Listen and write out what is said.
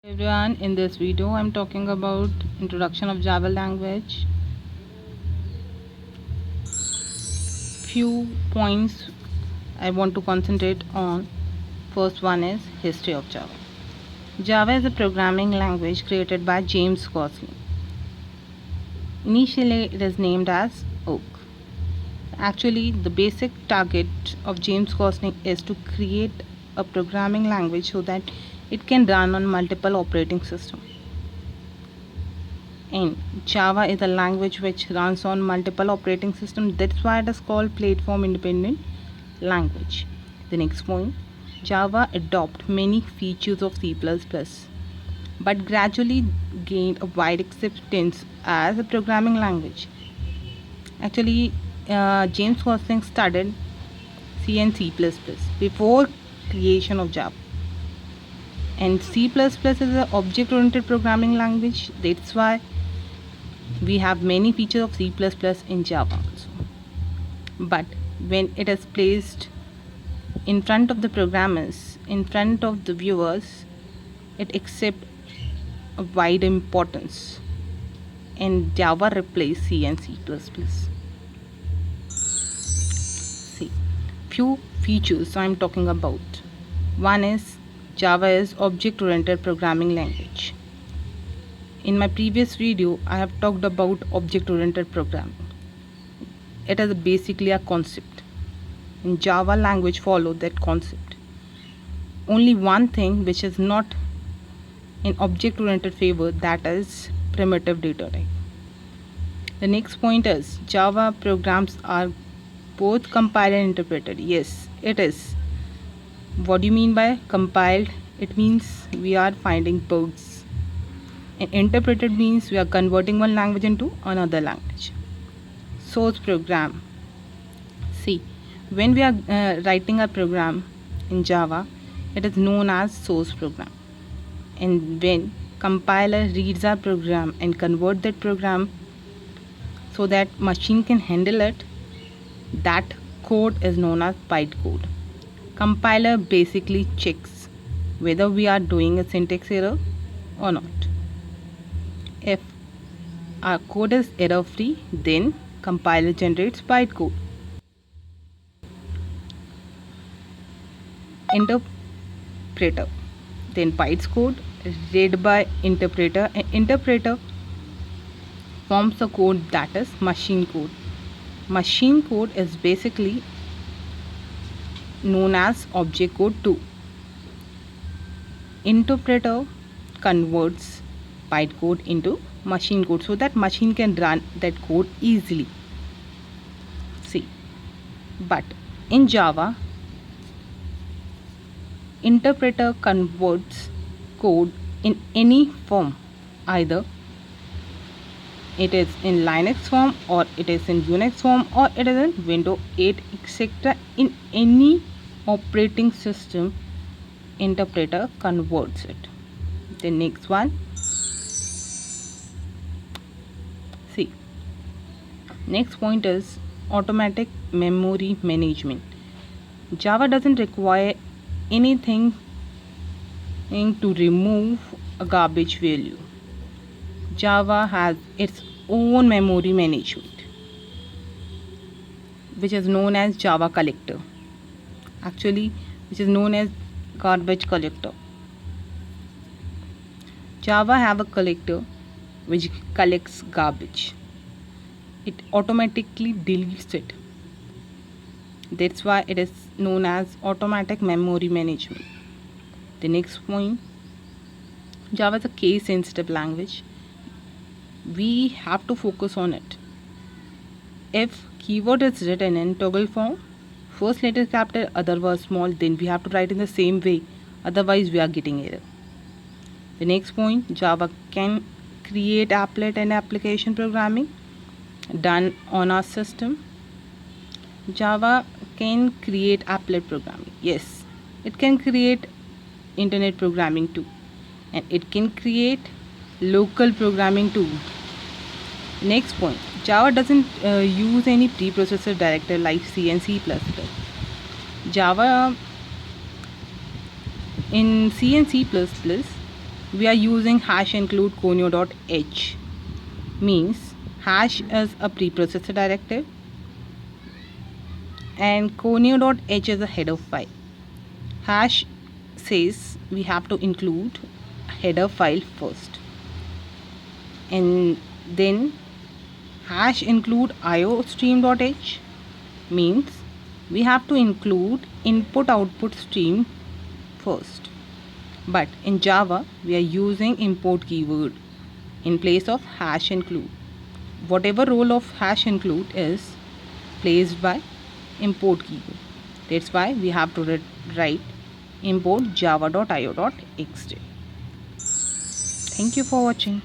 Everyone, in this video I'm talking about introduction of Java language. Few points I want to concentrate on. First one is history of Java. Java is a programming language created by James Gosling. Initially it is named as Oak. Actually, the basic target of James Gosling is to create a programming language so that it can run on multiple operating systems. And Java is a language which runs on multiple operating systems. That's why it is called platform independent language. The next point, Java adopt many features of C++, but gradually gained a wide acceptance as a programming language. Actually, James Gosling studied C and C++ before creation of Java. And C++ is an object-oriented programming language. That's why we have many features of C++ in Java also. But when it is placed in front of the programmers, in front of the viewers, it accepts a wide importance, and Java replaces C and C++. See, few features I'm talking about. One is Java is object-oriented programming language. In my previous video, I have talked about object-oriented programming. It is basically a concept. In Java language follow that concept. Only one thing which is not in object-oriented favor, that is primitive data type. The next point is Java programs are both compiled and interpreted. Yes, it is. What do you mean by compiled? It means we are finding bugs. And interpreted means we are converting one language into another language. Source program. See, when we are writing a program in Java, it is known as source program. And when compiler reads our program and convert that program so that machine can handle it, that code is known as bytecode. Compiler basically checks whether we are doing a syntax error or not. If our code is error free, then compiler generates bytecode. Interpreter, then bytecode read by interpreter, and interpreter forms a code that is machine code. Machine code is basically known as object code too. Interpreter converts bytecode into machine code so that machine can run that code easily. See, but in Java, interpreter converts code in any form, either it is in Linux form, or it is in Unix form, or it is in Windows 8, etc. In any operating system, interpreter converts it. The next one, see, next point is automatic memory management. Java doesn't require anything to remove a garbage value. Java has its own memory management, which is known as Java collector. Actually, which is known as garbage collector. Java have a collector which collects garbage. It automatically deletes it. That's why it is known as automatic memory management. The next point, Java is a case sensitive language. We have to focus on it. If keyword is written in toggle form, first letter capital, other was small, then we have to write in the same way, otherwise we are getting error. The next point, Java can create applet and application programming done on our system. Java can create applet programming. Yes, it can create internet programming too, and it can create local programming too. Next point, Java doesn't use any preprocessor director like C and C++. Java in C and C++, we are using hash include conio.h. Means hash is a preprocessor directive and conio.h is a header file. Hash says we have to include a header file first, and then hash include iostream.h means we have to include input output stream first. But in Java we are using import keyword in place of hash include. Whatever role of hash include is placed by import keyword. That's why we have to write import java.io.xj. Thank you for watching.